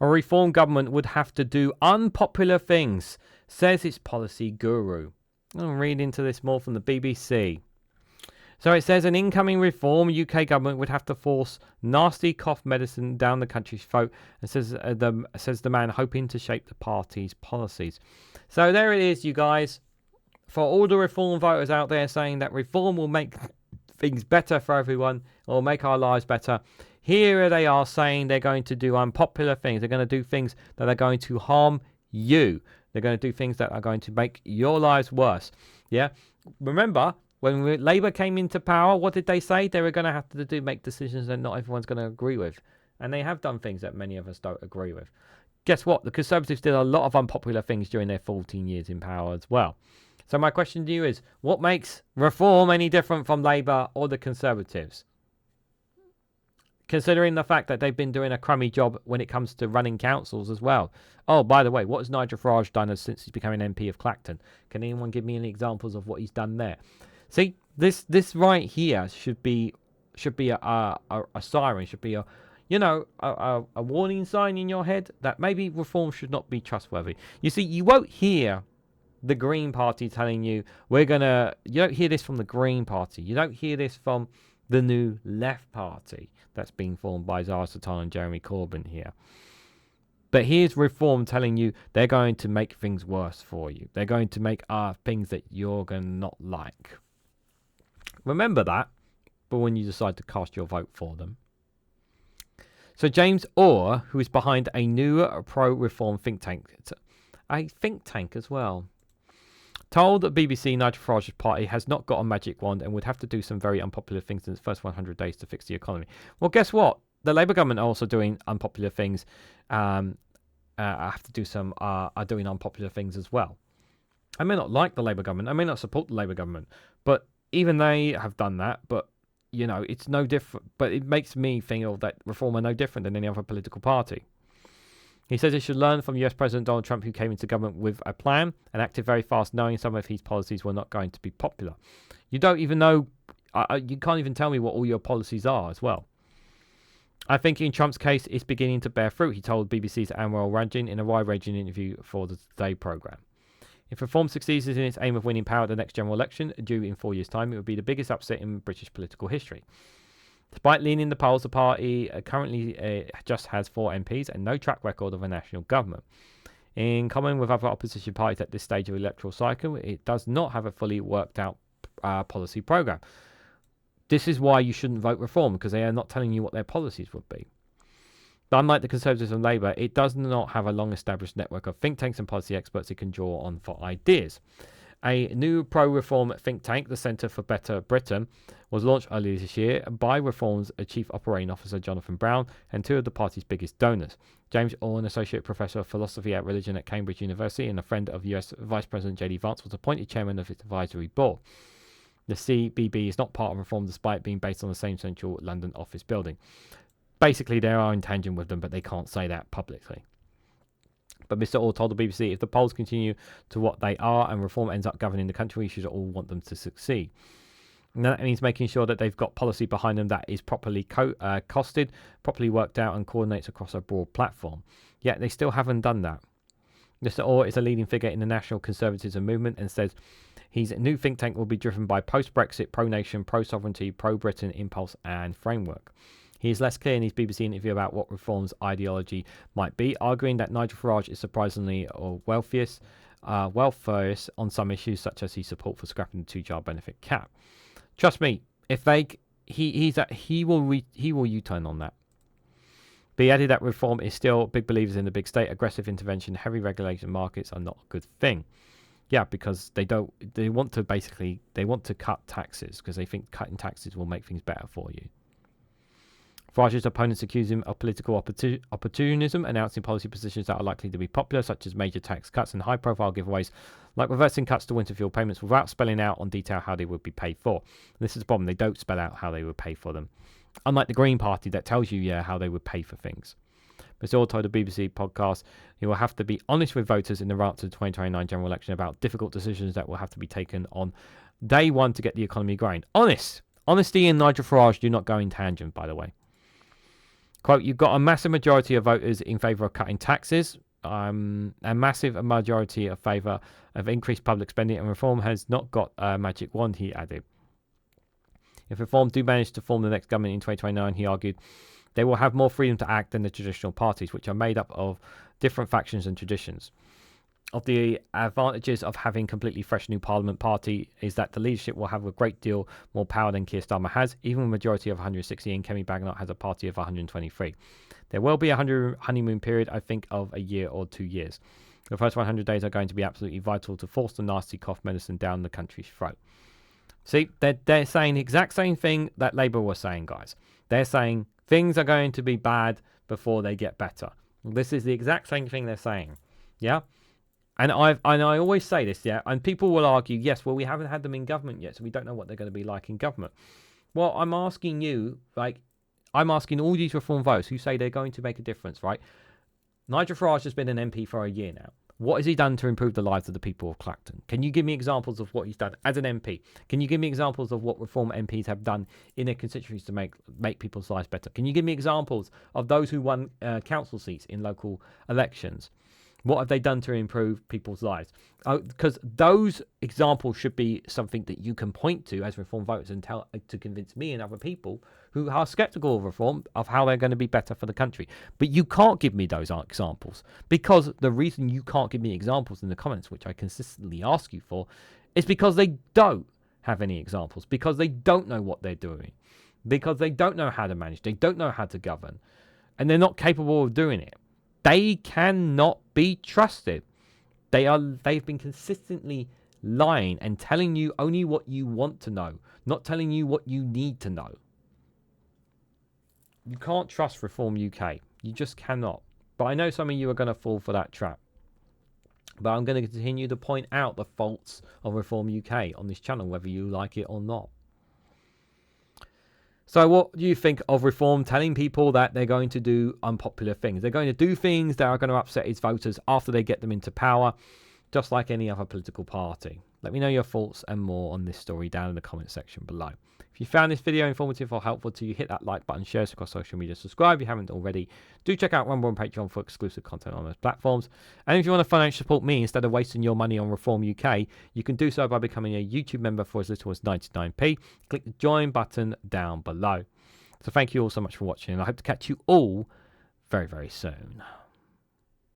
A reform government would have to do unpopular things, says its policy guru. I'll read into this more from the BBC. So it says an incoming reform UK government would have to force nasty cough medicine down the country's throat, and says the man hoping to shape the party's policies. So there it is, you guys. For all the reform voters out there saying that reform will make things better for everyone or make our lives better, here they are saying they're going to do unpopular things. They're going to do things that are going to harm you. They're going to do things that are going to make your lives worse. Yeah. Remember, when Labour came into power, what did they say? They were going to have to make decisions that not everyone's going to agree with. And they have done things that many of us don't agree with. Guess what? The Conservatives did a lot of unpopular things during their 14 years in power as well. So my question to you is, what makes reform any different from Labour or the Conservatives? Considering the fact that they've been doing a crummy job when it comes to running councils as well. Oh, by the way, what has Nigel Farage done since he's become an MP of Clacton? Can anyone give me any examples of what he's done there? See, this right here should be a siren, should be a warning sign in your head that maybe reform should not be trustworthy. You see, you won't hear the Green Party telling you you don't hear this from the Green Party. You don't hear this from the New Left Party that's being formed by Zara Sultan and Jeremy Corbyn here. But here's reform telling you they're going to make things worse for you. They're going to make things that you're going to not like. Remember that, but when you decide to cast your vote for them. So James Orr, who is behind a new pro-reform think tank, as well, told the BBC Nigel Farage's party has not got a magic wand and would have to do some very unpopular things in its first 100 days to fix the economy. Well, guess what? The Labour government are also doing unpopular things. Are doing unpopular things as well. I may not like the Labour government. I may not support the Labour government, but even they have done that. But it's no different. But it makes me feel that reform are no different than any other political party. He says it should learn from US President Donald Trump, who came into government with a plan and acted very fast, knowing some of his policies were not going to be popular. You don't even know. You can't even tell me what all your policies are as well. I think in Trump's case, it's beginning to bear fruit, he told BBC's Amol Rajan in a wide-ranging interview for the Today programme. If reform succeeds in its aim of winning power at the next general election, due in 4 years' time, it would be the biggest upset in British political history. Despite leading the polls, the party currently just has 4 MPs and no track record of a national government. In common with other opposition parties at this stage of the electoral cycle, it does not have a fully worked-out policy programme. This is why you shouldn't vote reform, because they are not telling you what their policies would be. But unlike the Conservatives and Labour, it does not have a long-established network of think tanks and policy experts it can draw on for ideas. A new pro-reform think tank, the Centre for Better Britain, was launched earlier this year by Reform's Chief Operating Officer Jonathan Brown and 2 of the party's biggest donors. James Orr, an Associate Professor of Philosophy at Religion at Cambridge University and a friend of US Vice President J.D. Vance, was appointed chairman of its advisory board. The CBB is not part of reform despite being based on the same central London office building. Basically, they are in tangent with them, but they can't say that publicly. But Mr. Orr told the BBC, if the polls continue to what they are and reform ends up governing the country, we should all want them to succeed. And that means making sure that they've got policy behind them that is properly costed, properly worked out and coordinates across a broad platform. Yet they still haven't done that. Mr. Orr is a leading figure in the national conservatism movement and says his new think tank will be driven by post-Brexit, pro-nation, pro-sovereignty, pro-Britain impulse and framework. He is less clear in his BBC interview about what reform's ideology might be, arguing that Nigel Farage is surprisingly welfariest on some issues, such as his support for scrapping the 2-child benefit cap. Trust me, he will U-turn on that. But he added that reform is still big believers in the big state, aggressive intervention, heavy regulation markets are not a good thing. Yeah, because they want to cut taxes because they think cutting taxes will make things better for you. Farage's opponents accuse him of political opportunism, announcing policy positions that are likely to be popular, such as major tax cuts and high-profile giveaways, like reversing cuts to winter fuel payments without spelling out on detail how they would be paid for. And this is the problem, they don't spell out how they would pay for them. Unlike the Green Party that tells you, how they would pay for things. Mr. Orr told the BBC podcast he will have to be honest with voters in the run to the 2029 general election about difficult decisions that will have to be taken on day one to get the economy growing. Honesty and Nigel Farage do not go in tangent, by the way. Quote, you've got a massive majority of voters in favour of cutting taxes, a massive majority of favour of increased public spending, and reform has not got a magic wand, he added. If reform do manage to form the next government in 2029, he argued, they will have more freedom to act than the traditional parties, which are made up of different factions and traditions. Of the advantages of having completely fresh new parliament party is that the leadership will have a great deal more power than Keir Starmer has. Even a majority of 160 and Kemi Badenoch has a party of 123. There will be a honeymoon period, I think, of a year or 2 years. The first 100 days are going to be absolutely vital to force the nasty cough medicine down the country's throat. See, they're saying the exact same thing that Labour was saying, guys. They're saying things are going to be bad before they get better. This is the exact same thing they're saying. Yeah? And I always say this, yeah, and people will argue, yes, well, we haven't had them in government yet, so we don't know what they're going to be like in government. Well, I'm asking you, I'm asking all these reform voters who say they're going to make a difference, right? Nigel Farage has been an MP for a year now. What has he done to improve the lives of the people of Clacton? Can you give me examples of what he's done as an MP? Can you give me examples of what reform MPs have done in their constituencies to make people's lives better? Can you give me examples of those who won council seats in local elections? What have they done to improve people's lives? Because those examples should be something that you can point to as reform voters and tell to convince me and other people who are sceptical of reform of how they're going to be better for the country. But you can't give me those examples, because the reason you can't give me examples in the comments, which I consistently ask you for, is because they don't have any examples, because they don't know what they're doing, because they don't know how to manage, they don't know how to govern, and they're not capable of doing it. They cannot be trusted. They've been consistently lying and telling you only what you want to know, not telling you what you need to know. You can't trust Reform UK. You just cannot. But I know some of you are going to fall for that trap. But I'm going to continue to point out the faults of Reform UK on this channel, whether you like it or not. So what do you think of Reform telling people that they're going to do unpopular things? They're going to do things that are going to upset its voters after they get them into power, just like any other political party. Let me know your thoughts and more on this story down in the comment section below. If you found this video informative or helpful to you, hit that like button, share us across social media, subscribe if you haven't already. Do check out Rumble and Patreon for exclusive content on those platforms. And if you want to financially support me instead of wasting your money on Reform UK, you can do so by becoming a YouTube member for as little as 99p. Click the join button down below. So thank you all so much for watching, and I hope to catch you all very, very soon.